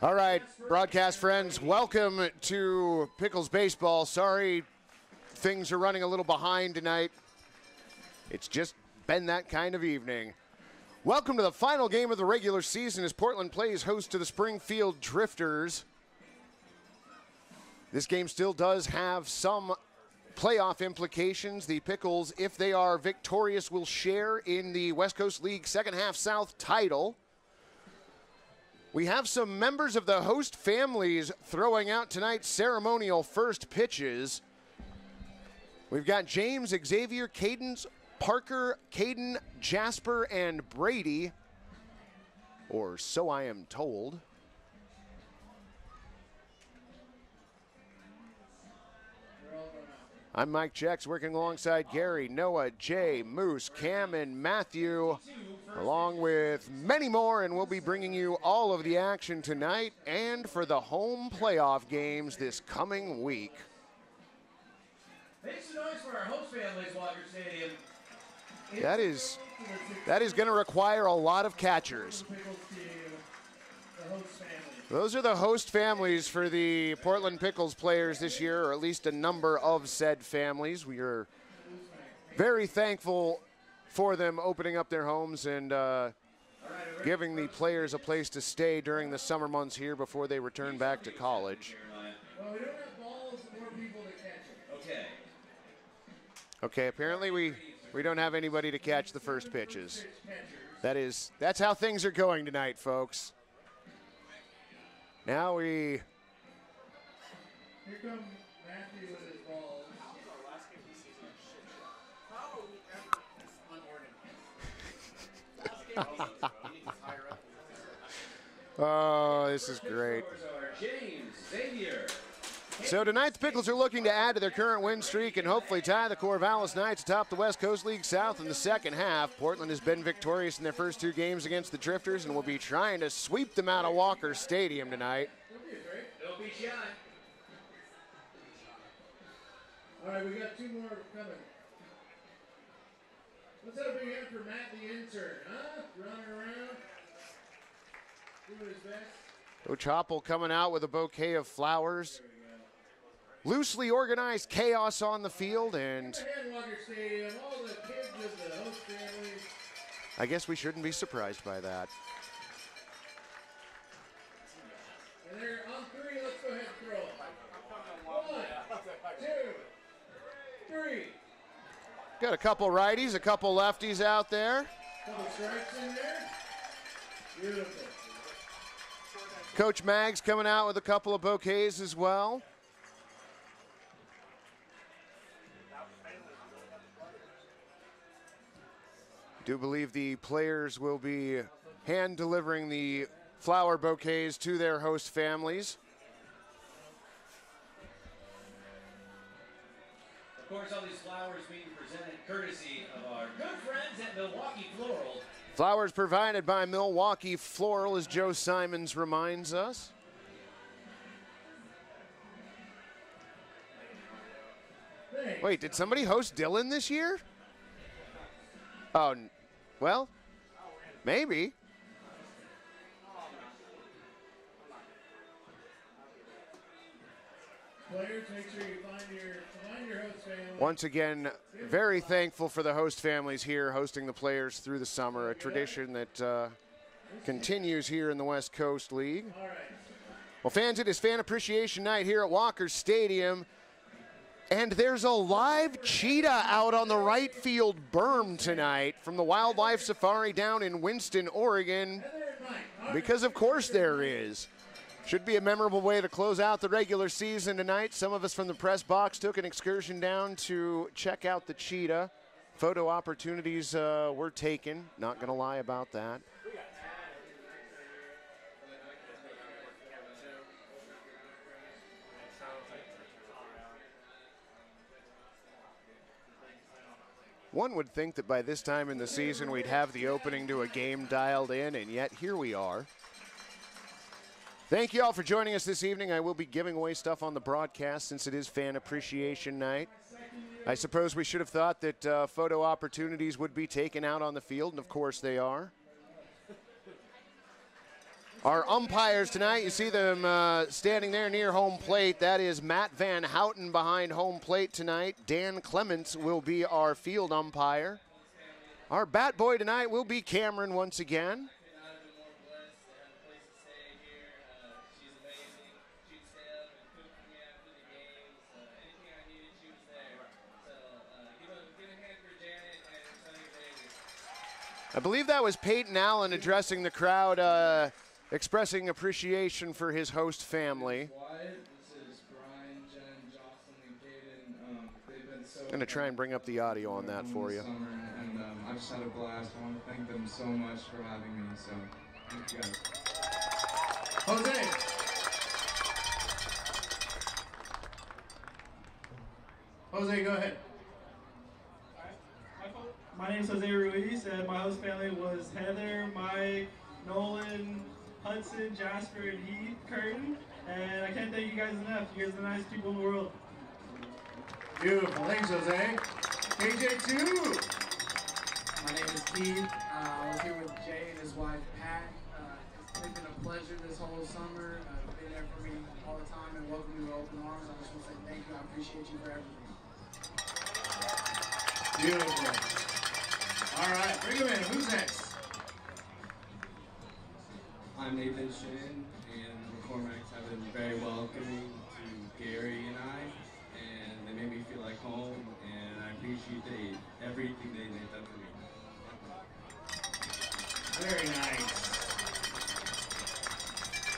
All right, broadcast friends, welcome to Pickles Baseball. Sorry, things are running a little behind tonight. It's just been that kind of evening. Welcome to the final game of the regular season as Portland plays host to the Springfield Drifters. This game still does have some playoff implications. The Pickles, if they are victorious, will share in the West Coast League Second Half South title. We have some members of the host families throwing out tonight's ceremonial first pitches. We've got James, Xavier, Cadence, Parker, Caden, Jasper, and Brady, or so I am told. I'm Mike Jex, working alongside Gary, Noah, Jay, Moose, Cam, and Matthew, along with many more, and we'll be bringing you all of the action tonight and for the home playoff games this coming week. Make some noise for our host families, Walker Stadium. That is going to require a lot of catchers. Those are the host families for the Portland Pickles players this year, or at least a number of said families. We are very thankful for them opening up their homes and giving the players a place to stay during the summer months here before they return back to college. Well, we don't have balls or people to catch it. Okay. Okay, apparently we don't have anybody to catch the first pitches. That's how things are going tonight, folks. Now Here comes Matthew with his balls. Oh, this is great. James, Xavier. So tonight the Pickles are looking to add to their current win streak and hopefully tie the Corvallis Knights atop the West Coast League South in the second half. Portland has been victorious in their first two games against the Drifters and will be trying to sweep them out of Walker Stadium tonight. Don't be shy. All right, we got two more coming. Let's have a big hand for Matt the intern, huh? Running around, doing his best. Coach Hoppel coming out with a bouquet of flowers. Loosely organized chaos on the field, and Walker Stadium, all the kids of the host families. I guess we shouldn't be surprised by that. And they're on three, let's go ahead and throw it. 1, 2, 3. Got a couple righties, a couple lefties out there. Couple strikes in there. Beautiful. Coach Maggs coming out with a couple of bouquets as well. Do believe the players will be hand delivering the flower bouquets to their host families. Of course, all these flowers being presented courtesy of our good friends at Milwaukee Floral. Flowers provided by Milwaukee Floral, as Joe Simons reminds us. Wait, did somebody host Dylan this year? Oh, well, maybe. Players, make sure you find your host family. Once again, very thankful for the host families here hosting the players through the summer, a tradition that continues here in the West Coast League. All right. Well, fans, it is Fan Appreciation Night here at Walker Stadium. And there's a live cheetah out on the right field berm tonight from the Wildlife Safari down in Winston, Oregon, because of course there is. Should be a memorable way to close out the regular season tonight. Some of us from the press box took an excursion down to check out the cheetah. Photo opportunities were taken, not going to lie about that. One would think that by this time in the season we'd have the opening to a game dialed in, and yet here we are. Thank you all for joining us this evening. I will be giving away stuff on the broadcast since it is Fan Appreciation Night. I suppose we should have thought that photo opportunities would be taken out on the field, and of course they are. Our umpires tonight, you see them standing there near home plate. That is Matt Van Houten behind home plate tonight. Dan Clements will be our field umpire. Our bat boy tonight will be Cameron once again. I believe that was Peyton Allen addressing the crowd, expressing appreciation for his host family. I'm going to try and bring up the audio on that for you. And I just had a blast. I want to thank them so much for having me. So, thank you guys. Jose. Jose, go ahead. My name is Jose Ruiz, and my host family was Heather, Mike, Nolan, Hudson, Jasper, and Heath Curtin. And I can't thank you guys enough. You guys are the nicest people in the world. Beautiful. Thanks, Jose. KJ2. My name is Keith. I was here with Jay and his wife, Pat. It's been a pleasure this whole summer. Been there for me all the time and welcome me with open arms. I just want to say thank you. I appreciate you for everything. Beautiful. All right, bring him in. Who's next? I'm Nathan Shin, and the McCormacks have been very welcoming to Gary and I, and they made me feel like home, and I appreciate everything they've done for me. Very nice.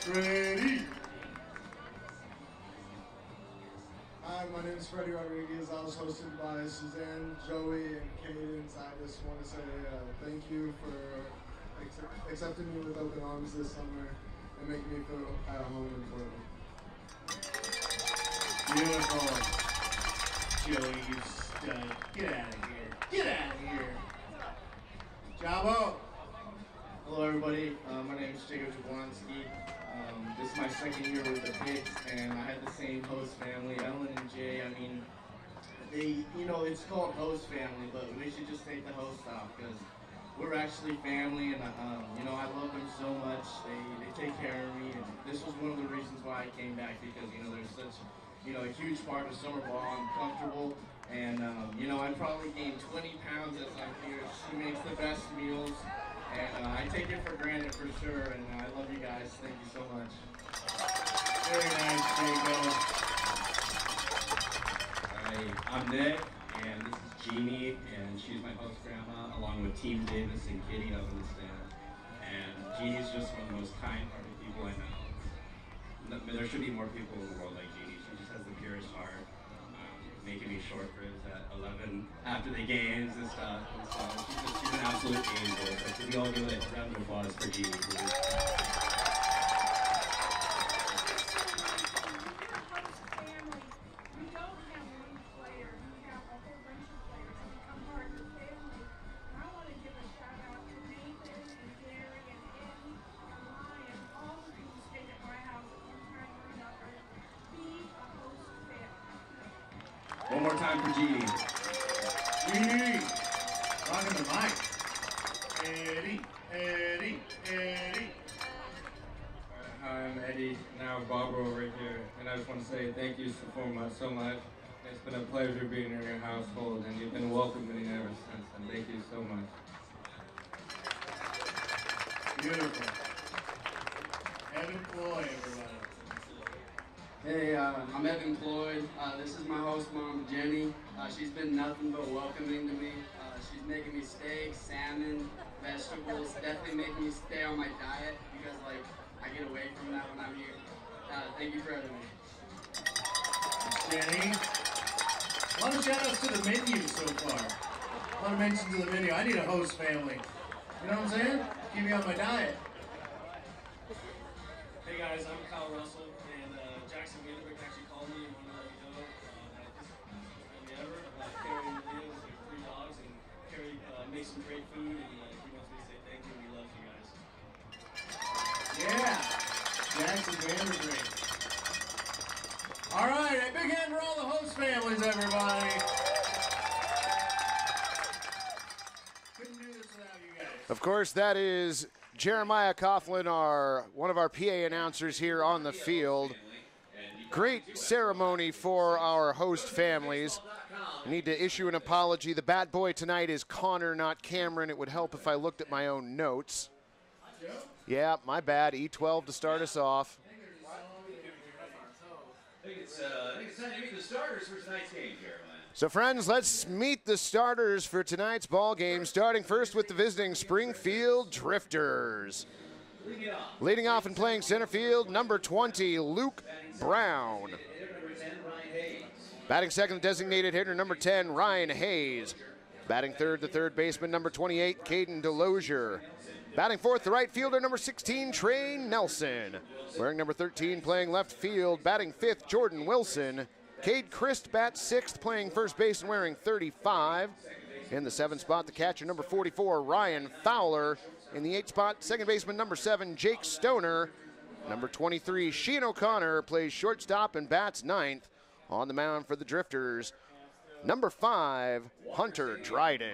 Ready. Hi, my name is Freddie Rodriguez. I was hosted by Suzanne, Joey, and Cadence. I just want to say thank you for accepting me with open arms this summer and making me feel at home in Portland. Beautiful. Joey, you stud. Get out of here. Get out of here. Jabo. Hello everybody, my name is Jablonski. This is my second year with the Pickles, and I had the same host family, Ellen and Jay. I mean, it's called host family, but we should just take the host off because we're actually family, and I love them so much. They take care of me, and this was one of the reasons why I came back because there's such a huge part of summer ball. I'm comfortable, and I probably gained 20 pounds as I'm here. She makes the best meals. And I take it for granted for sure, and I love you guys. Thank you so much. Very nice, Jacob. Hi, I'm Nick, and this is Jeannie, and she's my host grandma, along with Team Davis and Kitty up in the stand. And Jeannie's just one of the most kind-hearted people I know. There should be more people in the world like Jeannie. She just has the purest heart, making me short ribs at 11 after the games and stuff. And so she's an absolute angel. So could we all give a round of applause for Jeannie, please? One more time for Jeannie. Jeannie. Rocking the mic. Eddie, Eddie, Eddie. Hi, I'm Eddie, now Barbara over here, and I just want to say thank you so much. It's been a pleasure being in your household, and you've been welcoming ever since, and thank you so much. Beautiful. Evan Floyd, everybody. Hey, I'm Evan Floyd. This is my host mom, Jenny. She's been nothing but welcoming to me. She's making me steak, salmon, vegetables, definitely making me stay on my diet because I get away from that when I'm here. Thank you for having me. Jenny. A lot of shout outs to the menu so far. A lot of mentions to the menu. I need a host family. You know what I'm saying? Keep me on my diet. Hey guys, I'm Kyle Russell, and Jackson Vanderbilt actually called me and wanted to let me go. Ever. Carrie lives with 3 dogs, and Carrie makes some great food, and he wants me to say thank you, and he loves you guys. Yeah. Jackson Vanderbilt. All right, a big hand for all the host families, everybody. Couldn't do this without you guys. Of course, that is Jeremiah Coughlin, one of our PA announcers here on the field. Great ceremony for our host families. I need to issue an apology. The bat boy tonight is Connor, not Cameron. It would help if I looked at my own notes. Yeah, my bad. E12 to start us off. I think it's time to meet the starters for tonight's game, Jeremiah. So, friends, let's meet the starters for tonight's ball game, starting first with the visiting Springfield Drifters. Leading off and playing center field, number 20, Luke Brown. Batting second, designated hitter, number 10, Ryan Hayes. Batting third, the third baseman, number 28, Caden Delosier. Batting fourth, the right fielder, number 16, Trey Nelson. Wearing number 13, playing left field. Batting fifth, Jordan Wilson. Cade Christ bats sixth, playing first base and wearing 35. In the seventh spot, the catcher, number 44, Ryan Fowler. In the eighth spot, second baseman, number 7, Jake Stoner. Number 23, Sheehan O'Connor, plays shortstop and bats ninth. On the mound for the Drifters, number 5, Hunter Dryden.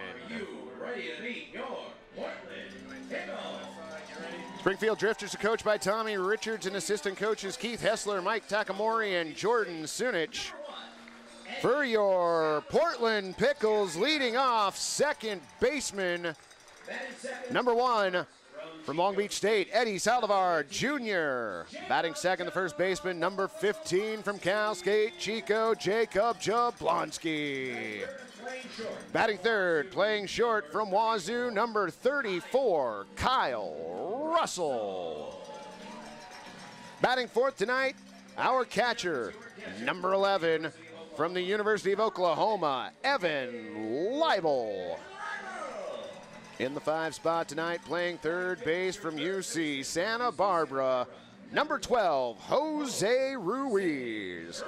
Ready to meet your Portland Pickles. Springfield Drifters are coached by Tommy Richards and assistant coaches Keith Hessler, Mike Takamori, and Jordan Sunich. For your Portland Pickles, leading off, second baseman, number 1, from Long Beach State, Eddie Saldivar Jr. Batting second, the first baseman, number 15 from Cal State, Chico Jacob Jablonski. Batting third, playing short from Wazoo, number 34, Kyle Russell. Batting fourth tonight, our catcher, number 11, from the University of Oklahoma, Evan Leibel. In the 5 spot tonight, playing third base from UC Santa Barbara, number 12, Jose Ruiz.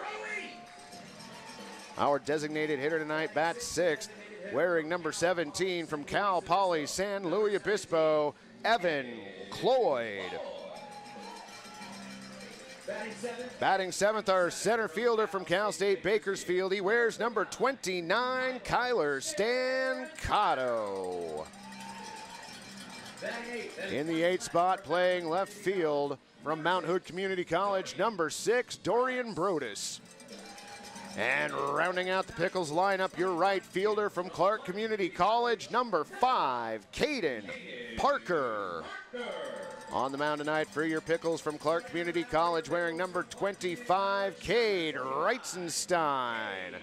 Our designated hitter tonight bats sixth, wearing number 17 from Cal Poly San Luis Obispo, Evan Cloyd. Batting seventh, our center fielder from Cal State Bakersfield. He wears number 29, Kyler Stancato. In the 8th spot, playing left field from Mount Hood Community College, number 6, Dorian Brodus. And rounding out the Pickles lineup, your right fielder from Clark Community College, number 5, Caden Parker. On the mound tonight for your Pickles from Clark Community College, wearing number 25, Cade Reitzenstein.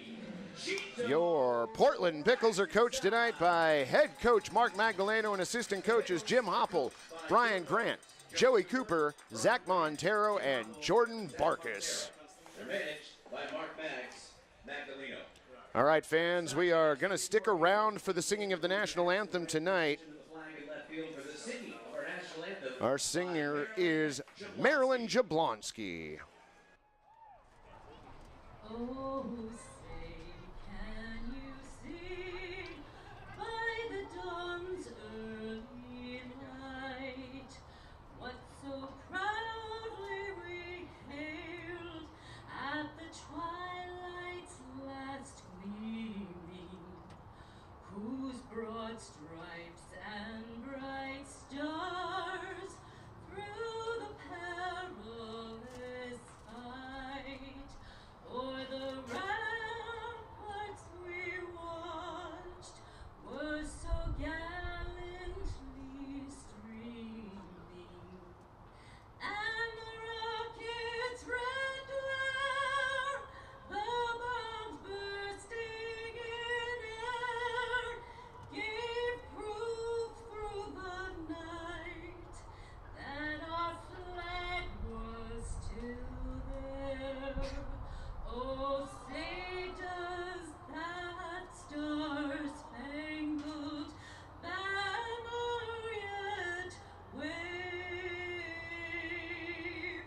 Your Portland Pickles are coached tonight by head coach Mark Magdaleno and assistant coaches Jim Hopple, Brian Grant, Joey Cooper, Zach Montero, and Jordan Barkus. By Mark Magdaleno. All right, fans, we are going to stick around for the singing of the national anthem tonight. Our singer is Marilyn Jablonski. Oh, say, can you see by the dawn's early light what so proudly we hailed at the twilight's last gleaming, whose broad stripes and bright stars through the perilous fight o'er the ramparts we watched were so gallantly streaming, and the rocket's red glare, the bombs bursting in air, gave proof through the night that our flag was still there. Oh, say does that star-spangled banner yet wave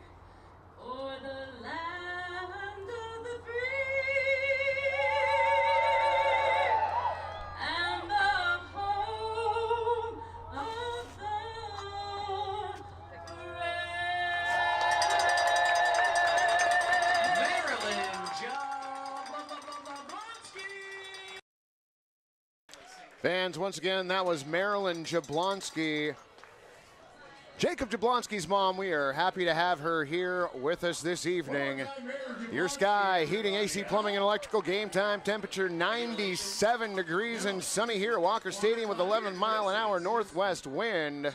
o'er the land of the free and the home of the Marilyn Jablonski. Fans, once again, that was Marilyn Jablonski Jacob Jablonski's mom, we are happy to have her here with us this evening. Your Sky Heating, AC Plumbing, and Electrical. Game time temperature 97 degrees and sunny here at Walker Stadium with 11-mile-an-hour northwest wind.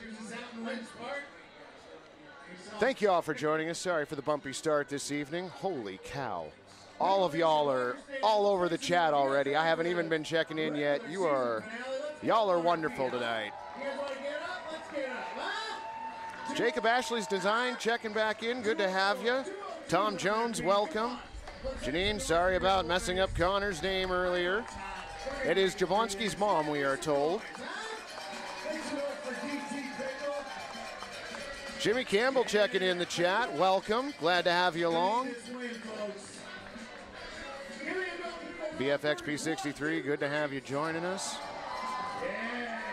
Thank you all for joining us. Sorry for the bumpy start this evening. Holy cow. All of y'all are all over the chat already. I haven't even been checking in yet. Y'all are wonderful tonight. Jacob Ashley's Design checking back in. Good to have you. Tom Jones, welcome. Janine, sorry about messing up Connor's name earlier. It is Jablonski's mom, we are told. Jimmy Campbell checking in the chat. Welcome. Glad to have you along. BFXP63, good to have you joining us.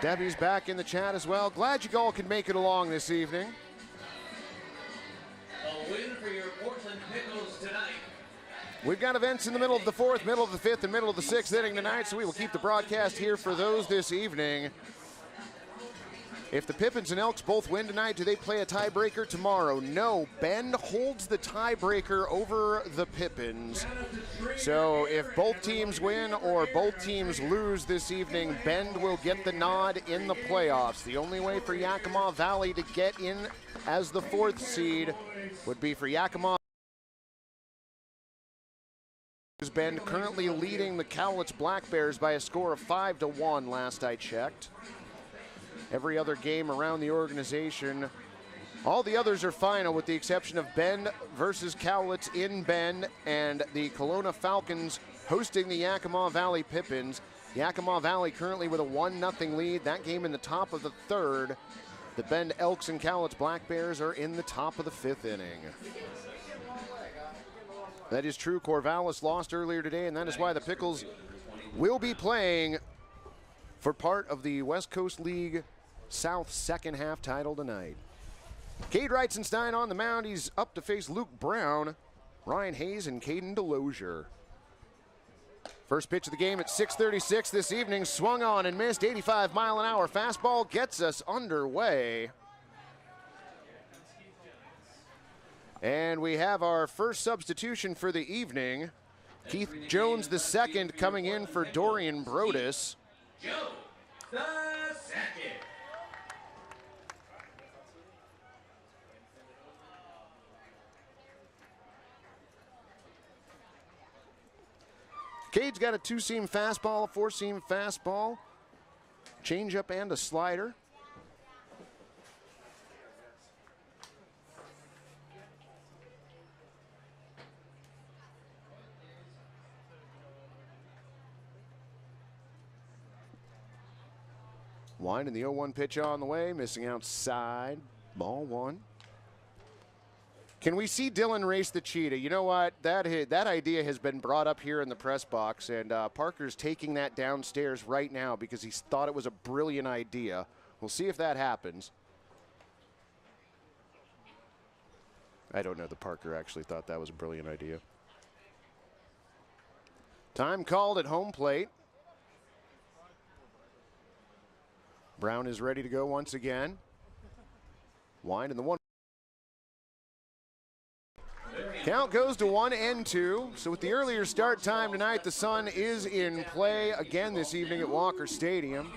Debbie's back in the chat as well. Glad you all could make it along this evening. A win for your Portland Pickles tonight. We've got events in the middle of the fourth, middle of the fifth, and middle of the sixth inning tonight, so we will keep the broadcast here for those this evening. If the Pippins and Elks both win tonight, do they play a tiebreaker tomorrow? No. Bend holds the tiebreaker over the Pippins. So if both teams win or both teams lose this evening, Bend will get the nod in the playoffs. The only way for Yakima Valley to get in as the fourth seed would be for Yakima. Bend currently leading the Cowlitz Black Bears by a score of 5-1 last I checked. Every other game around the organization, all the others are final with the exception of Bend versus Cowlitz in Bend and the Kelowna Falcons hosting the Yakima Valley Pippins. Yakima Valley currently with a 1-0 lead. That game in the top of the third. The Bend Elks and Cowlitz Black Bears are in the top of the fifth inning. That is true. Corvallis lost earlier today, and that is why the Pickles will be playing for part of the West Coast League South second half title tonight. Cade Reitzenstein on the mound. He's up to face Luke Brown, Ryan Hayes, and Caden DeLozier. First pitch of the game at 6:36 this evening. Swung on and missed. 85-mile-an-hour fastball gets us underway. And we have our first substitution for the evening. Keith Jones II coming in for Dorian Brodus. Joe the second. Cade's got a two-seam fastball, a four-seam fastball, changeup, and a slider. Winding the 0-1 pitch on the way, missing outside, ball one. Can we see Dylan race the cheetah? You know what? That idea has been brought up here in the press box, and Parker's taking that downstairs right now because he thought it was a brilliant idea. We'll see if that happens. I don't know that Parker actually thought that was a brilliant idea. Time called at home plate. Brown is ready to go once again. Wind in the one. Count goes to 1-2. So with the earlier start time tonight, the sun is in play again this evening at Walker Stadium.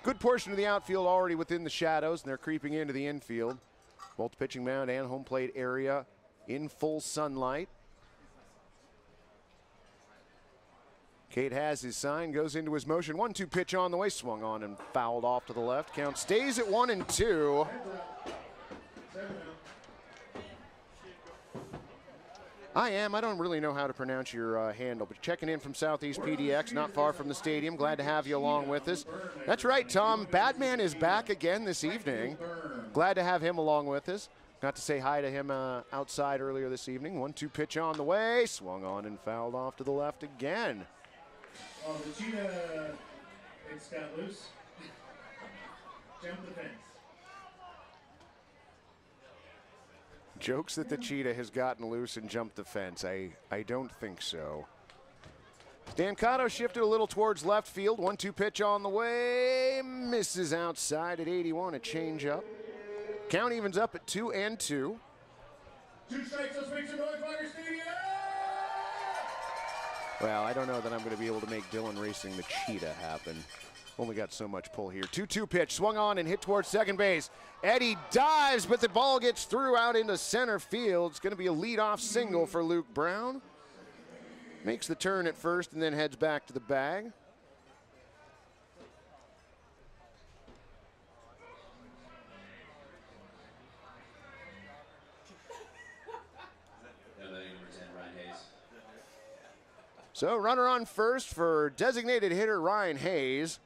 Good portion of the outfield already within the shadows, and they're creeping into the infield. Both pitching mound and home plate area in full sunlight. Cade has his sign, goes into his motion. 1-2 pitch on the way, swung on and fouled off to the left. Count stays at 1-2. I don't really know how to pronounce your handle, but checking in from Southeast PDX, not far from the stadium. Glad to have you along with us. That's right, Tom. Batman is back again this evening. Glad to have him along with us. Got to say hi to him outside earlier this evening. 1-2 pitch on the way, swung on and fouled off to the left again. Oh, the cheetah, it's got loose. Jump the fence. Jokes that the cheetah has gotten loose and jumped the fence. I don't think so. Stancato shifted a little towards left field. 1-2 pitch on the way. Misses outside at 81, a changeup. Count evens up at 2-2. 2 strikes, let's make some noise, Walker Stadium! Well, I don't know that I'm going to be able to make Dylan racing the cheetah happen. Only got so much pull here. 2-2 pitch, swung on and hit towards second base. Eddie dives, but the ball gets through out into center field. It's going to be a leadoff single for Luke Brown. Makes the turn at first and then heads back to the bag. So runner on first for designated hitter Ryan Hayes.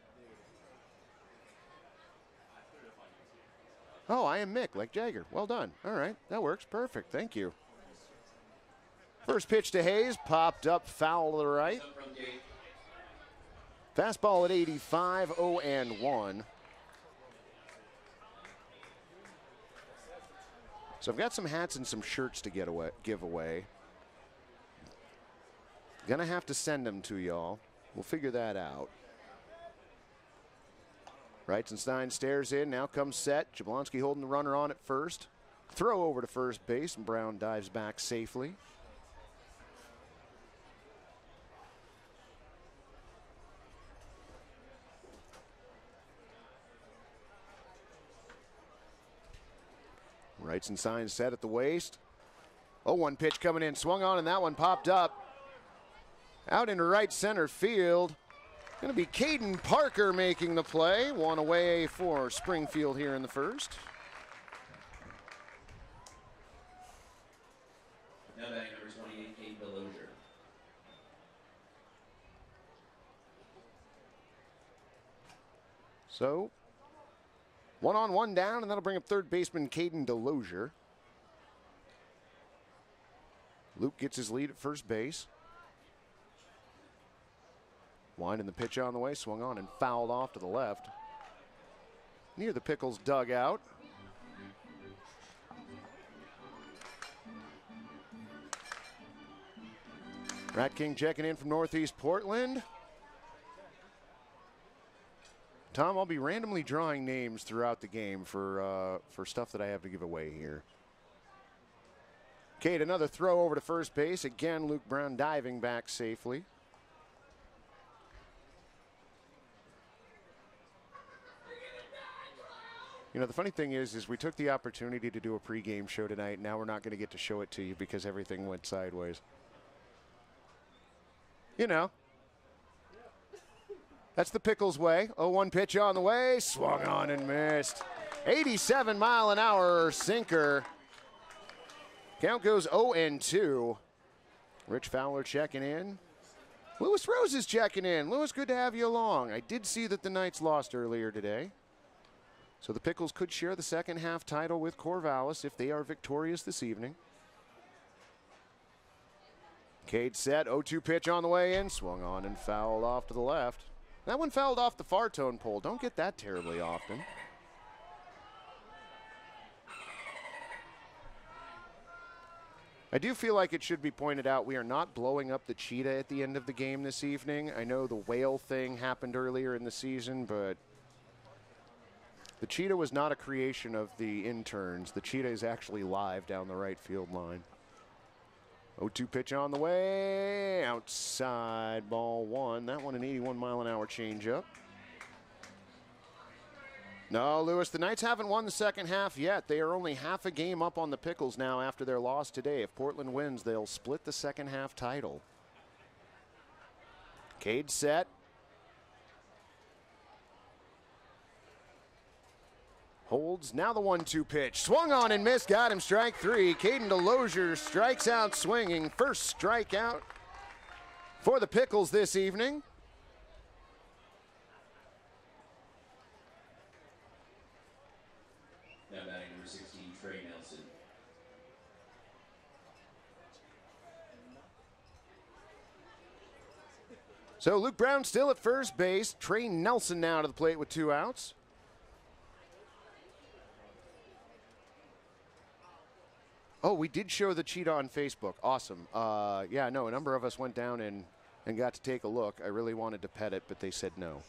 Oh, I am Mick, like Jagger. Well done. All right, that works. Perfect. Thank you. First pitch to Hayes, popped up foul to the right. Fastball at 85, 0-1. So I've got some hats and some shirts to give away. Gonna have to send them to y'all. We'll figure that out. Reitzenstein stares in, now comes set. Jablonski holding the runner on at first. Throw over to first base, and Brown dives back safely. Reitzenstein set at the waist. 0-1 pitch coming in, swung on, and that one popped up. Out into right center field. Going to be Caden Parker making the play. One away for Springfield here in the first. Now batting number 28, Kate Delosier. So, 1-on-1 down, and that'll bring up third baseman Caden Delosier. Luke gets his lead at first base. Winding the pitch on the way, swung on and fouled off to the left. Near the Pickles dugout. Rat King checking in from Northeast Portland. Tom, I'll be randomly drawing names throughout the game for stuff that I have to give away here. Kate, another throw over to first base. Again, Luke Brown diving back safely. You know, the funny thing is we took the opportunity to do a pregame show tonight. Now we're not going to get to show it to you because everything went sideways. You know. That's the Pickles way. 0-1 pitch on the way. Swung on and missed. 87-mile-an-hour sinker. Count goes 0-2. Rich Fowler checking in. Lewis Rose is checking in. Lewis, good to have you along. I did see that the Knights lost earlier today. So the Pickles could share the second half title with Corvallis if they are victorious this evening. Cade set, 0-2 pitch on the way in, swung on and fouled off to the left. That one fouled off the far tone pole. Don't get that terribly often. I do feel like it should be pointed out we are not blowing up the cheetah at the end of the game this evening. I know the whale thing happened earlier in the season, but the cheetah was not a creation of the interns. The cheetah is actually live down the right field line. 0-2 pitch on the way. Outside, ball one. That one an 81-mile-an-hour changeup. No, Lewis, the Knights haven't won the second half yet. They are only half a game up on the Pickles now after their loss today. If Portland wins, they'll split the second half title. Cade set. Holds, now the 1-2 pitch. Swung on and missed, got him strike three. Caden Delosier strikes out swinging. First strikeout for the Pickles this evening. Now batting number 16, Trey Nelson. So Luke Brown still at first base. Trey Nelson now to the plate with 2 outs. Oh, we did show the cheetah on Facebook. Awesome. Yeah, no, a number of us went down and got to take a look. I really wanted to pet it, but they said no.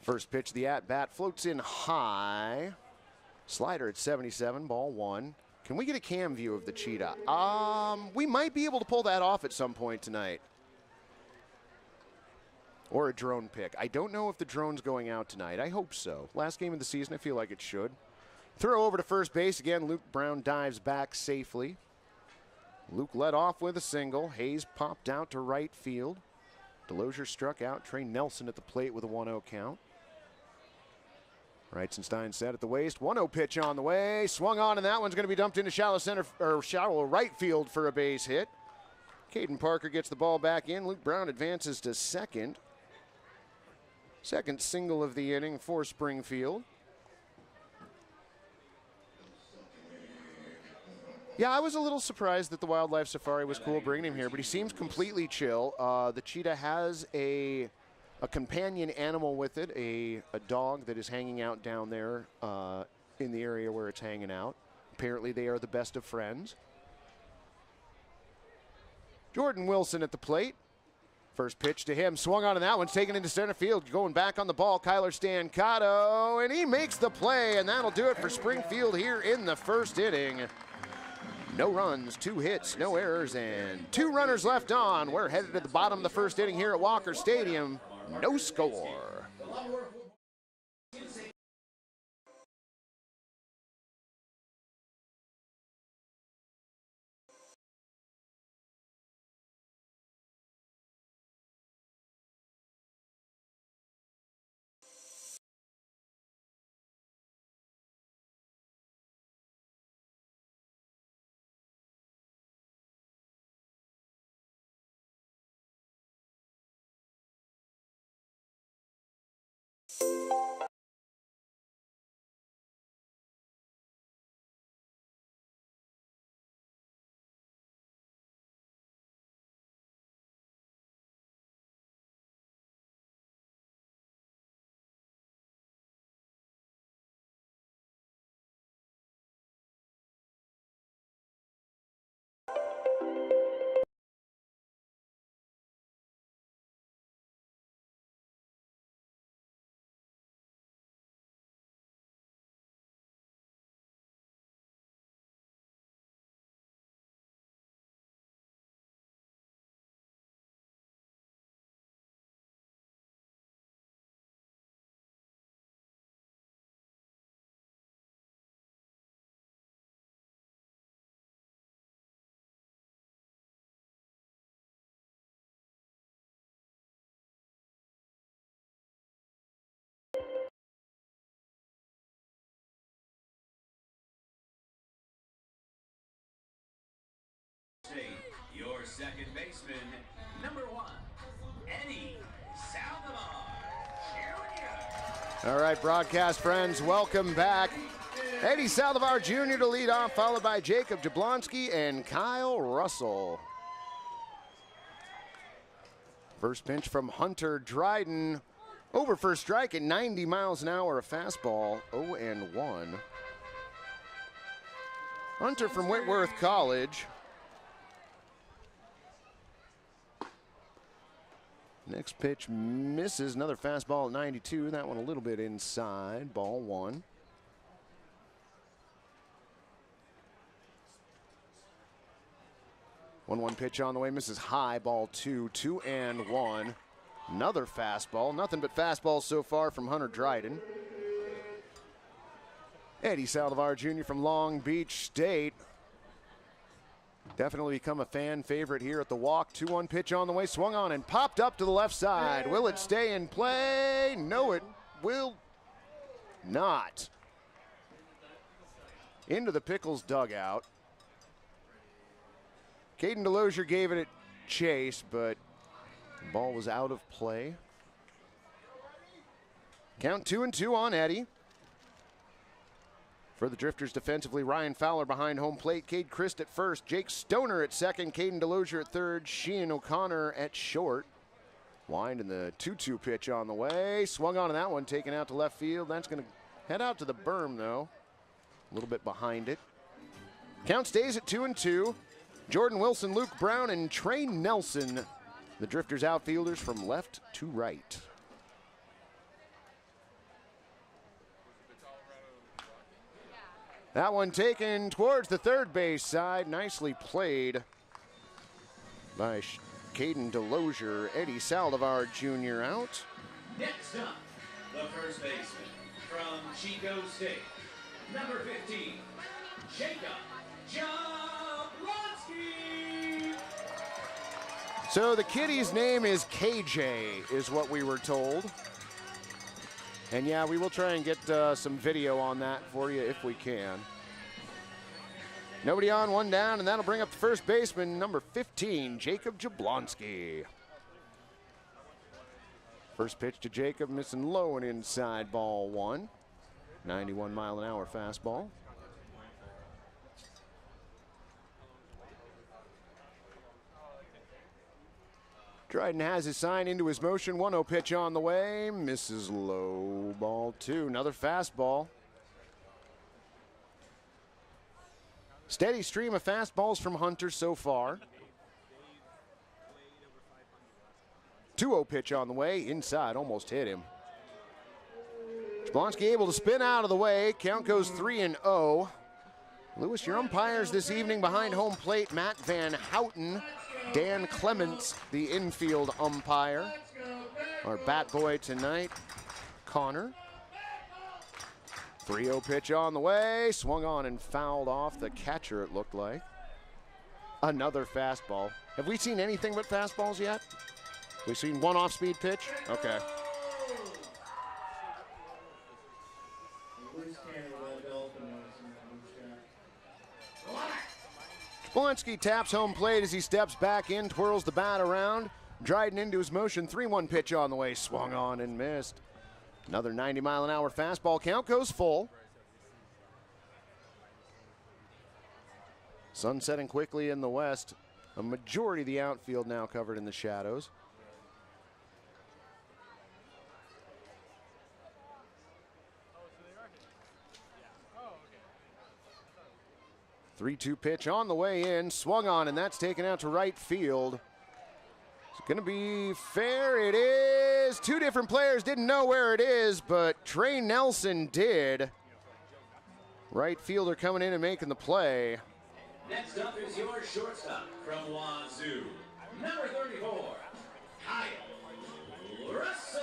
First pitch of the at-bat floats in high. Slider at 77, ball 1. Can we get a cam view of the cheetah? We might be able to pull that off at some point tonight. Or a drone pick. I don't know if the drone's going out tonight. I hope so. Last game of the season, I feel like it should. Throw over to first base again. Luke Brown dives back safely. Luke led off with a single. Hayes popped out to right field. Delosier struck out. Trey Nelson at the plate with a 1-0 count. Reitzenstein set at the waist. 1-0 pitch on the way. Swung on, and that one's going to be dumped into shallow right field for a base hit. Caden Parker gets the ball back in. Luke Brown advances to second. Second single of the inning for Springfield. Yeah, I was a little surprised that the Wildlife Safari was cool bringing him here, but he seems completely chill. The cheetah has a companion animal with it, a dog that is hanging out down there in the area where it's hanging out. Apparently they are the best of friends. Jordan Wilson at the plate. First pitch to him, swung on, and that one's taken into center field. Going back on the ball, Kyler Stancato, and he makes the play, and that'll do it for Springfield here in the first inning. No runs, 2 hits, no errors, and 2 runners left on. We're headed to the bottom of the first inning here at Walker Stadium. No score. Your second baseman, number 1, Eddie Saldivar Jr. All right, broadcast friends, welcome back. Eddie Saldivar Jr. to lead off, followed by Jacob Jablonski and Kyle Russell. First pitch from Hunter Dryden. Over for a strike at 90 miles an hour, a fastball, 0-1. Hunter from Whitworth College. Next pitch misses, another fastball at 92. That one a little bit inside, ball 1. One pitch on the way, misses high, ball 2, 2-1. Another fastball, nothing but fastballs so far from Hunter Dryden. Eddie Saldivar Jr. from Long Beach State. Definitely become a fan favorite here at the Walk. 2-1 pitch on the way, swung on and popped up to the left side. Will it stay in play? No, it will not. Into the Pickles dugout. Caden Delosier gave it a chase, but the ball was out of play. Count 2-2 on Eddie. For the Drifters defensively, Ryan Fowler behind home plate, Cade Christ at first, Jake Stoner at second, Caden Delosier at third, Sheehan O'Connor at short. Wind and the 2-2 pitch on the way. Swung on that one, taken out to left field. That's going to head out to the berm, though. A little bit behind it. Count stays at 2-2. Jordan Wilson, Luke Brown, and Trey Nelson, the Drifters outfielders from left to right. That one taken towards the third base side. Nicely played by Caden Delosier. Eddie Saldivar Jr. out. Next up, the first baseman from Chico State, number 15, Jacob Jablonski. So the kiddie's name is KJ, is what we were told. And yeah, we will try and get some video on that for you if we can. Nobody on, one down, and that'll bring up the first baseman, number 15, Jacob Jablonski. First pitch to Jacob, missing low and inside, ball one. 91-mile-an-hour fastball. Dryden has his sign into his motion. 1-0 pitch on the way. Misses low. Ball two. Another fastball. Steady stream of fastballs from Hunter so far. 2-0 pitch on the way. Inside. Almost hit him. Jablonski able to spin out of the way. Count goes 3-0. Lewis, your umpires this evening behind home plate. Matt Van Houten. Dan Clements, the infield umpire. Our bat boy tonight, Connor. 3-0 pitch on the way. Swung on and fouled off the catcher, it looked like. Another fastball. Have we seen anything but fastballs yet? We've seen one off-speed pitch? Okay. Jablonski taps home plate as he steps back in, twirls the bat around. Dryden into his motion, 3-1 pitch on the way, swung on and missed. Another 90-mile-an-hour fastball. Count goes full. Sun setting quickly in the west. A majority of the outfield now covered in the shadows. 3-2 pitch on the way in, swung on, and that's taken out to right field. It's going to be fair. It is. Two different players didn't know where it is, but Trey Nelson did. Right fielder coming in and making the play. Next up is your shortstop from Wazoo, number 34, Kyle Russell.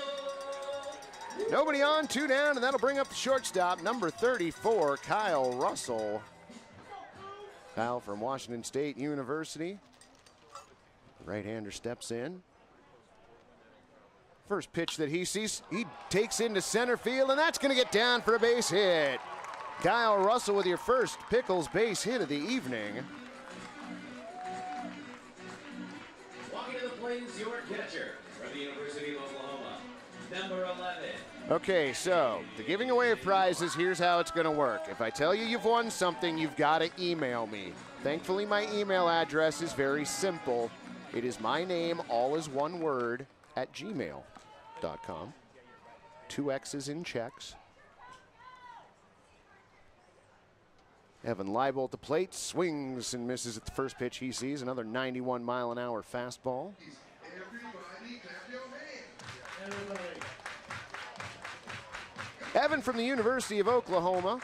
Nobody on, two down, and that'll bring up the shortstop, number 34, Kyle Russell. Kyle from Washington State University. Right-hander steps in. First pitch that he sees, he takes into center field, and that's going to get down for a base hit. Kyle Russell with your first Pickles base hit of the evening. Walking to the plate is your catcher from the University of Oklahoma, number 11. Okay, so the giving away of prizes, here's how it's going to work. If I tell you you've won something, you've got to email me. Thankfully, my email address is very simple. It is my name, all is one word, at gmail.com. 2 X's in checks. Evan Leibel at the plate, swings and misses at the first pitch he sees. Another 91-mile-an-hour fastball. Everybody clap your hands. Evan from the University of Oklahoma.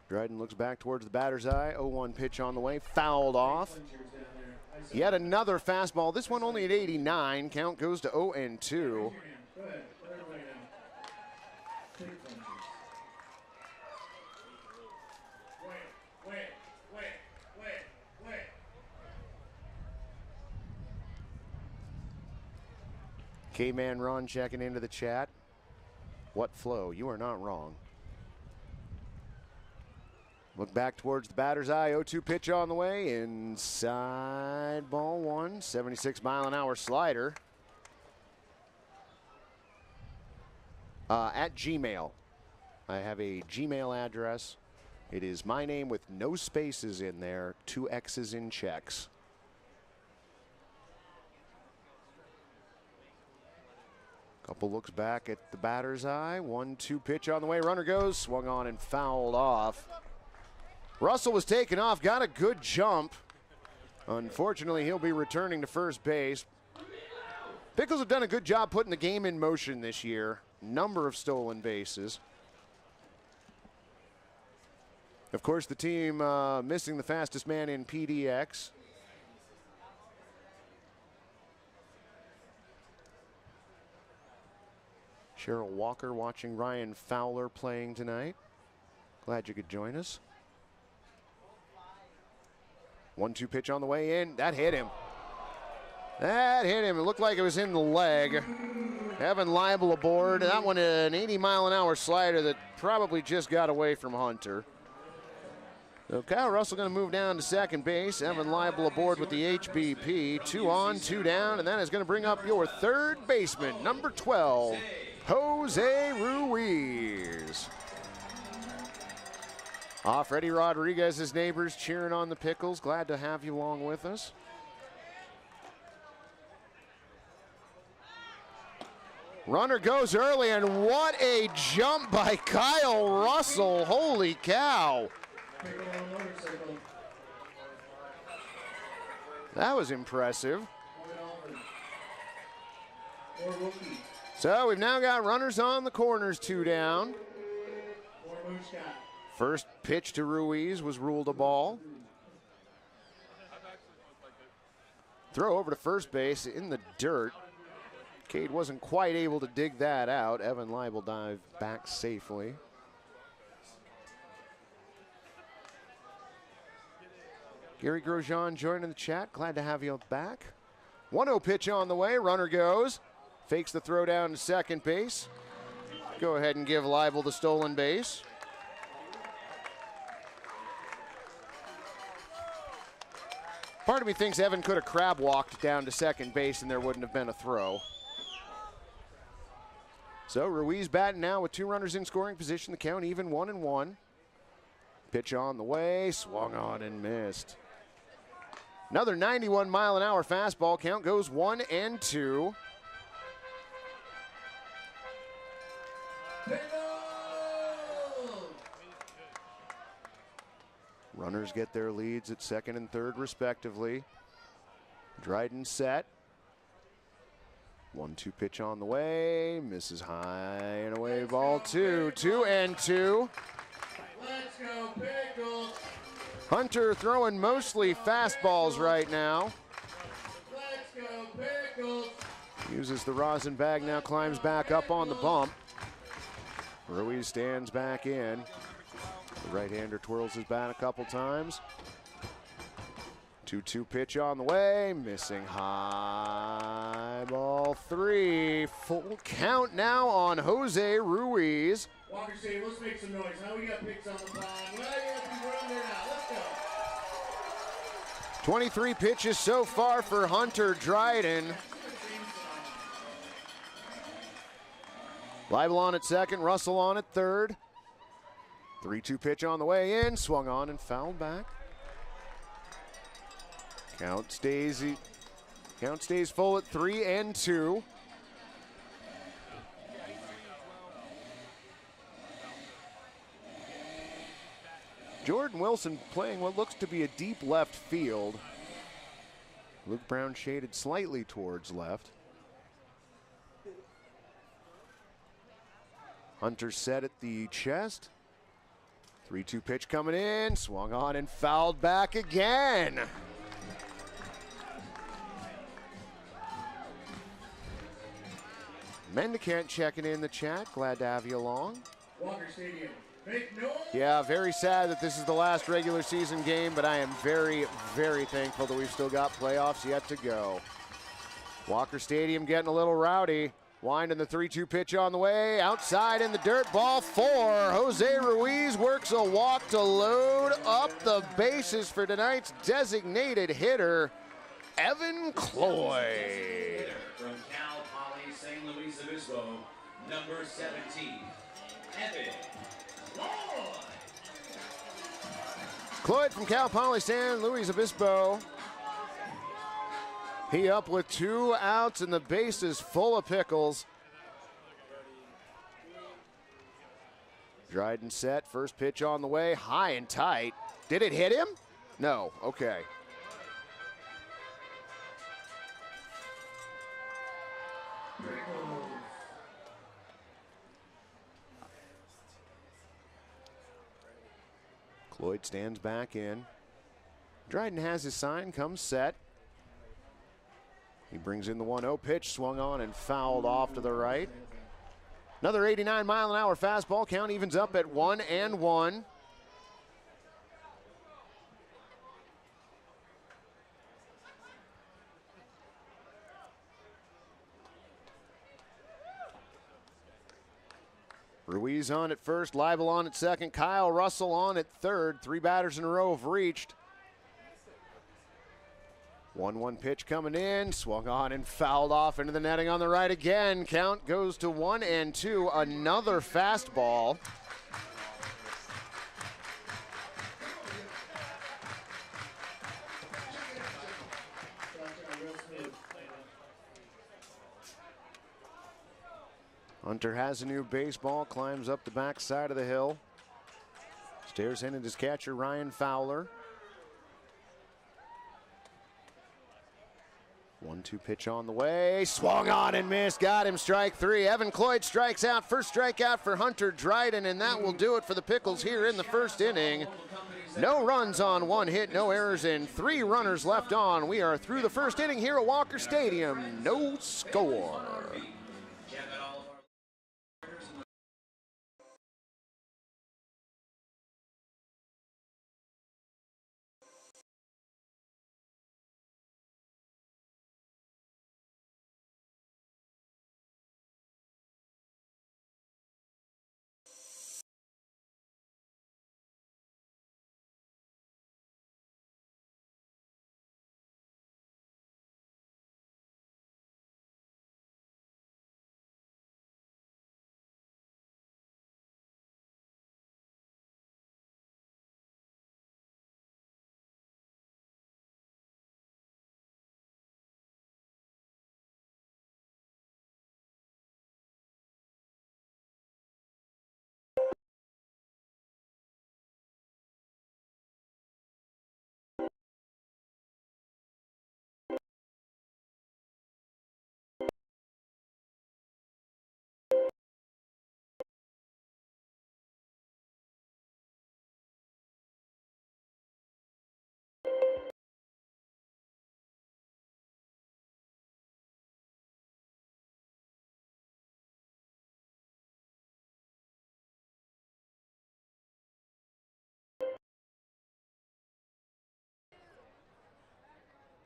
Dryden looks back towards the batter's eye. 0-1 pitch on the way, fouled off. Yet another fastball. This one only at 89. Count goes to 0-2. K-Man Ron checking into the chat. What flow? You are not wrong. Look back towards the batter's eye. 0-2 pitch on the way. Inside ball one. 76-mile-an-hour slider. At Gmail. I have a Gmail address. It is my name with no spaces in there. 2 X's in checks. Couple looks back at the batter's eye. 1-2 pitch on the way. Runner goes. Swung on and fouled off. Russell was taken off. Got a good jump Unfortunately, he'll be returning to first base. Pickles have done a good job putting the game in motion this year. Number of stolen bases. Of course, the team missing the fastest man in PDX. Cheryl Walker watching Ryan Fowler playing tonight. Glad you could join us. 1-2 pitch on the way in. That hit him. That hit him. It looked like it was in the leg. Evan Leibel aboard. That one, an 80-mile-an-hour slider that probably just got away from Hunter. So Kyle Russell going to move down to second base. Evan Leibel aboard with the HBP. 2 on, 2 down, and that is going to bring up your third baseman, number 12, Jose Ruiz. Freddie Rodriguez's neighbors cheering on the Pickles. Glad to have you along with us. Runner goes early, and what a jump by Kyle Russell. Holy cow. That was impressive. So we've now got runners on the corners, 2 down. First pitch to Ruiz was ruled a ball. Throw over to first base in the dirt. Cade wasn't quite able to dig that out. Evan Leibel dived back safely. Gary Grosjean joining the chat. Glad to have you back. 1-0 pitch on the way. Runner goes. Fakes the throw down to second base. Go ahead and give Leibel the stolen base. Part of me thinks Evan could have crab walked down to second base and there wouldn't have been a throw. So Ruiz batting now with 2 runners in scoring position. The count even 1-1. Pitch on the way, swung on and missed. Another 91-mile-an-hour fastball. Count goes 1-2. Runners get their leads at second and third, respectively. Dryden set. 1-2 pitch on the way. Misses high and away, ball 2. 2-2. Let's go, Pickles. Hunter throwing mostly fastballs right now. Let's go, Pickles. Uses the rosin bag, now climbs back up on the bump. Ruiz stands back in. The right-hander twirls his bat a couple times. 2-2 pitch on the way, missing high, ball 3. Full count now on Jose Ruiz. Walker State, let's make some noise. Now we got picks on the pond. Well, you got people around there now. Let's go. 23 pitches so far for Hunter Dryden. Leibel on at second, Russell on at third. 3-2 pitch on the way in, swung on and fouled back. Count stays full at 3-2. Jordan Wilson playing what looks to be a deep left field. Luke Brown shaded slightly towards left. Hunter set at the chest. 3-2 pitch coming in, swung on and fouled back again. Mendicant checking in the chat. Glad to have you along. Walker Stadium. Make noise. Yeah, very sad that this is the last regular season game, but I am very, very thankful that we've still got playoffs yet to go. Walker Stadium getting a little rowdy. Winding the 3-2 pitch on the way. Outside in the dirt, ball 4. Jose Ruiz works a walk to load up the bases for tonight's designated hitter, Evan Cloyd. From Cal Poly St. Luis Obispo, number 17, Evan Cloyd. Cloyd from Cal Poly San Luis Obispo. He up with 2 outs and the base is full of Pickles. Dryden set, first pitch on the way, high and tight. Did it hit him? No, okay. Cloyd stands back in. Dryden has his sign, comes set. He brings in the 1-0 pitch, swung on and fouled off to the right. Another 89-mile-an-hour fastball. Count evens up at 1-1. Ruiz on at first, Leibel on at second, Kyle Russell on at third. 3 batters in a row have reached. 1-1 pitch coming in, swung on and fouled off into the netting on the right again. Count goes to 1-2, another fastball. Hunter has a new baseball, climbs up the back side of the hill. Stares in at his catcher, Ryan Fowler. 1-2 pitch on the way, swung on and missed, got him, strike 3. Evan Cloyd strikes out, first strikeout for Hunter Dryden, and that will do it for the Pickles here in the first inning. No runs on 1 hit, no errors, and 3 runners left on. We are through the first inning here at Walker Stadium. No score.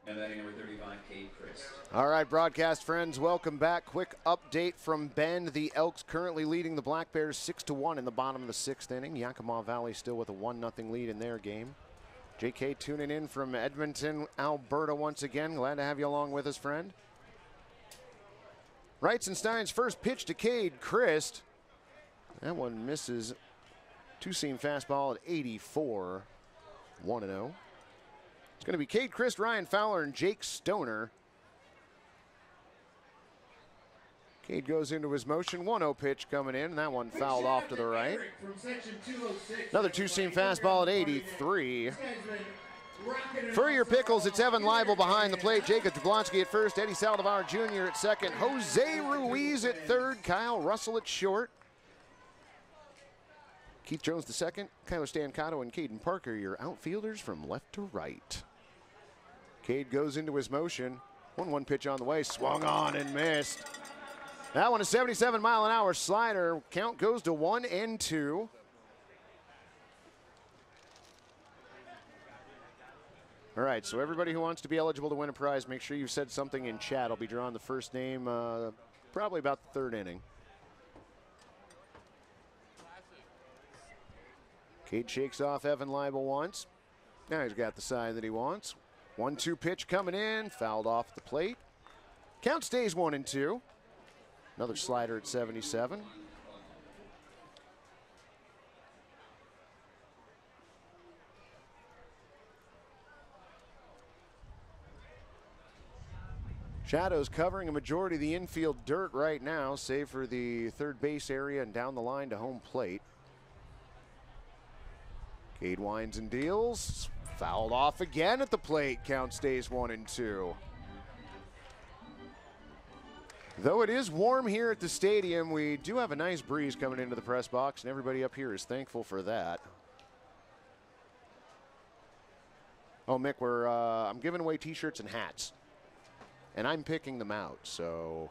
And batting number 35, Cade Christ. All right, broadcast friends, welcome back. Quick update from Bend. The Elks currently leading the Black Bears 6-1 in the bottom of the 6th inning. Yakima Valley still with a 1-0 lead in their game. JK tuning in from Edmonton, Alberta once again. Glad to have you along with us, friend. Reitzenstein's first pitch to Cade Christ. That one misses. Two-seam fastball at 84. 1-0. It's going to be Cade Christ, Ryan Fowler, and Jake Stoner. Cade goes into his motion. 1-0 pitch coming in, and that one fouled off to the right. Another two-seam fastball at 83. For your Pickles, it's Evan Leibel behind the plate. Jacob Jablonski at first. Eddie Saldivar Jr. at second. Jose Ruiz at third. Kyle Russell at short. Keith Jones the second. Kyler Stancato and Caden Parker, your outfielders from left to right. Cade goes into his motion. 1-1 pitch on the way. Swung on and missed. That one, a 77-mile-an-hour slider. Count goes to 1-2. All right, so everybody who wants to be eligible to win a prize, make sure you've said something in chat. I'll be drawing the first name probably about the 3rd inning. Cade shakes off Evan Leibel once. Now he's got the side that he wants. 1-2 pitch coming in, fouled off the plate. Count stays 1-2. Another slider at 77. Shadows covering a majority of the infield dirt right now, save for the third base area and down the line to home plate. Cade winds and deals. Fouled off again at the plate. Count stays 1-2. Though it is warm here at the stadium, we do have a nice breeze coming into the press box, and everybody up here is thankful for that. Oh, Mick, I'm giving away T-shirts and hats. And I'm picking them out, so...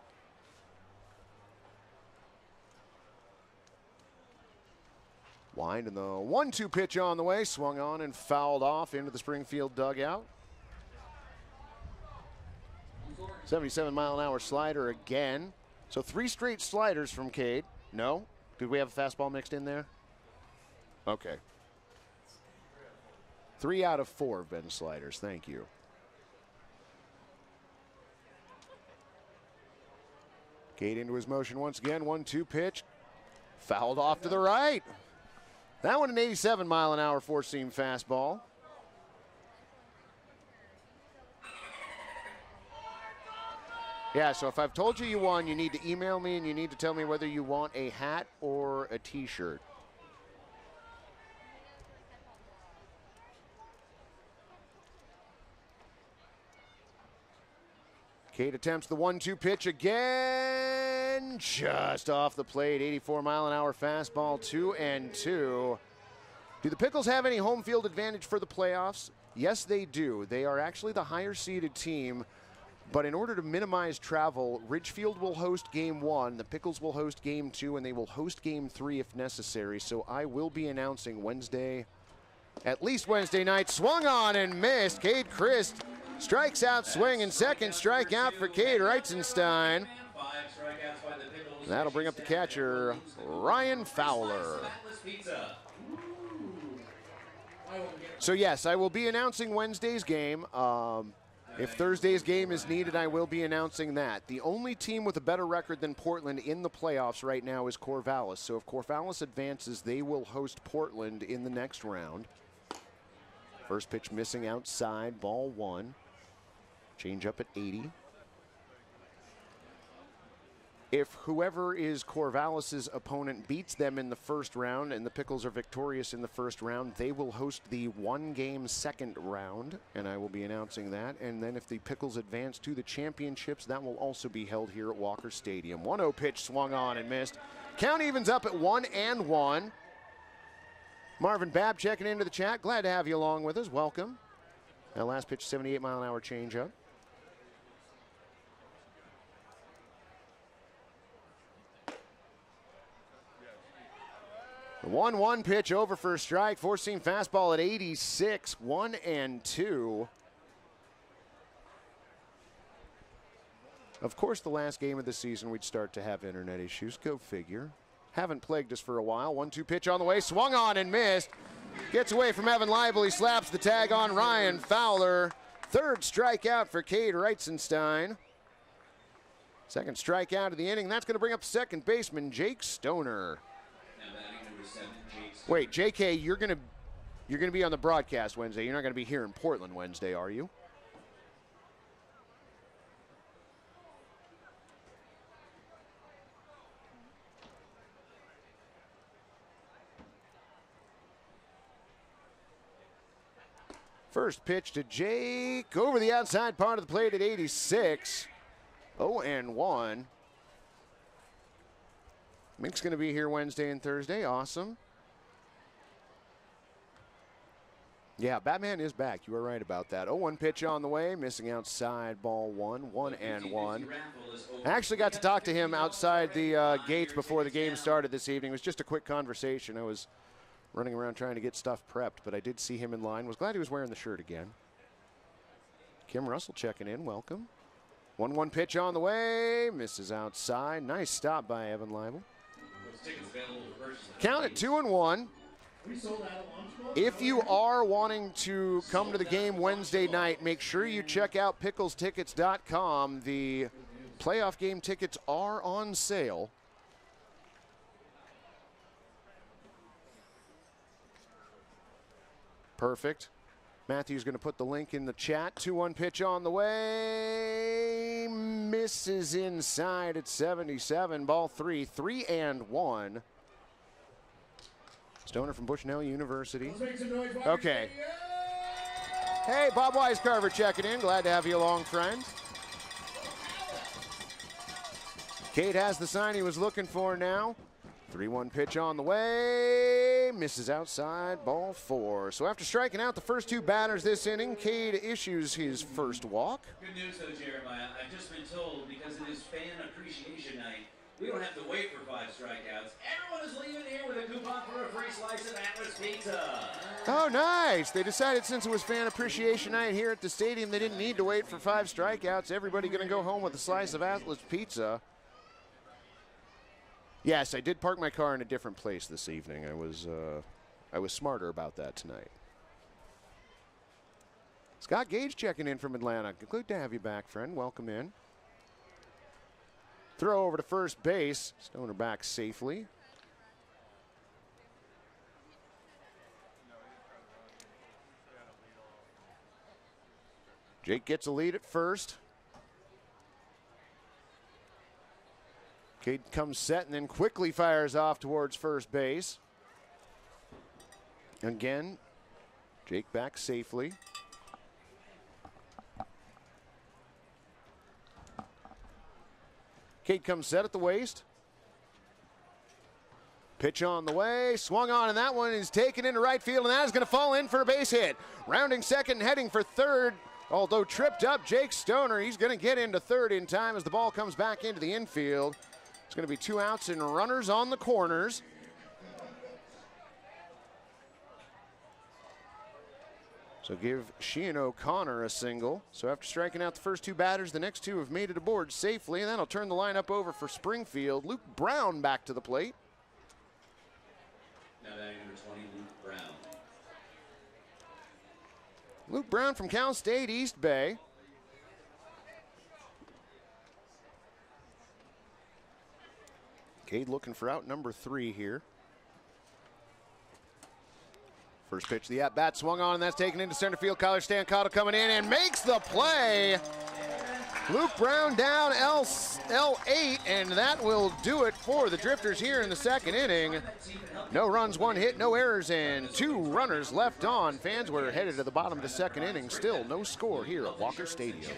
Wind and the 1-2 pitch on the way. Swung on and fouled off into the Springfield dugout. 77-mile-an-hour slider again. So 3 straight sliders from Cade. No? Did we have a fastball mixed in there? Okay. 3 out of 4 have been sliders. Thank you. Cade into his motion once again. 1-2 pitch. Fouled off to the right. That one an 87-mile-an-hour four-seam fastball. Yeah, so if I've told you you won, you need to email me and you need to tell me whether you want a hat or a T-shirt. Cade attempts the 1-2 pitch again. Just off the plate. 84-mile-an-hour fastball, 2-2. Do the Pickles have any home field advantage for the playoffs? Yes, they do. They are actually the higher-seeded team. But in order to minimize travel, Ridgefield will host Game 1, the Pickles will host Game 2, and they will host Game 3 if necessary. So I will be announcing Wednesday, at least Wednesday night. Swung on and missed. Cade Christ strikes out swing, and second strikeout for Cade Reitzenstein. That'll bring up the catcher, Ryan Fowler. So yes, I will be announcing Wednesday's game. If Thursday's game is needed, I will be announcing that. The only team with a better record than Portland in the playoffs right now is Corvallis. So if Corvallis advances, they will host Portland in the next round. First pitch missing outside, ball 1. Change up at 80. If whoever is Corvallis' opponent beats them in the first round and the Pickles are victorious in the first round, they will host the one-game second round, and I will be announcing that. And then if the Pickles advance to the championships, that will also be held here at Walker Stadium. 1-0 pitch swung on and missed. Count evens up at 1-1. Marvin Babb checking into the chat. Glad to have you along with us. Welcome. That last pitch, 78-mile-an-hour changeup. The 1-1 pitch over for a strike. Four-seam fastball at 86. 1-2. Of course, the last game of the season, we'd start to have internet issues. Go figure. Haven't plagued us for a while. 1-2 pitch on the way. Swung on and missed. Gets away from Evan Leibel. He slaps the tag on Ryan Fowler. Third strikeout for Cade Reitzenstein. Second strikeout of the inning. That's going to bring up second baseman Jake Stoner. Wait, JK, you're gonna be on the broadcast Wednesday. You're not gonna be here in Portland Wednesday, are you? First pitch to Jake over the outside part of the plate at 86. 0-1. Mick's going to be here Wednesday and Thursday. Awesome. Yeah, Batman is back. You were right about that. 0-1 pitch on the way. Missing outside, ball 1. 1-1. I actually got to talk to him outside the gates before the game started this evening. It was just a quick conversation. I was running around trying to get stuff prepped, but I did see him in line. Was glad he was wearing the shirt again. Kim Russell checking in. Welcome. 1-1 pitch on the way. Misses outside. Nice stop by Evan Leibel. Count at 2-1. If you are wanting to come to the game Wednesday night, make sure you check out picklestickets.com. The playoff game tickets are on sale. Perfect. Matthew's going to put the link in the chat. 2-1 pitch on the way. Misses inside at 77. Ball 3. 3-1. Stoner from Bushnell University. Okay. Hey, Bob Weiscarver checking in. Glad to have you along, friend. Cade has the sign he was looking for now. 3-1 pitch on the way, misses outside, ball 4. So after striking out the first 2 batters this inning, Cade issues his first walk. Good news though, Jeremiah. I've just been told because it is fan appreciation night, we don't have to wait for 5 strikeouts. Everyone is leaving here with a coupon for a free slice of Atlas Pizza. Oh, nice. They decided since it was fan appreciation night here at the stadium, they didn't need to wait for 5 strikeouts. Everybody going to go home with a slice of Atlas Pizza. Yes, I did park my car in a different place this evening. I was smarter about that tonight. Scott Gage checking in from Atlanta. Good to have you back, friend. Welcome in. Throw over to first base. Stoner back safely. Jake gets a lead at first. Cade comes set and then quickly fires off towards first base. Again, Jake back safely. Cade comes set at the waist. Pitch on the way, swung on, and that one is taken into right field, and that is going to fall in for a base hit. Rounding second and heading for third, although tripped up, Jake Stoner. He's going to get into third in time as the ball comes back into the infield. It's going to be 2 outs and runners on the corners. So give Sheehan O'Connor a single. So after striking out the first 2 batters, the next 2 have made it aboard safely, and that'll turn the lineup over for Springfield. Luke Brown back to the plate. Now batting number 20, Luke Brown. Luke Brown from Cal State East Bay. Cade looking for out number 3 here. First pitch, the at-bat swung on, and that's taken into center field. Kyler Stancato coming in and makes the play. Luke Brown down L8, and that will do it for the Drifters here in the second inning. No runs, 1 hit, no errors, and 2 runners left on. Fans were headed to the bottom of the second inning. Still no score here at Walker Stadium.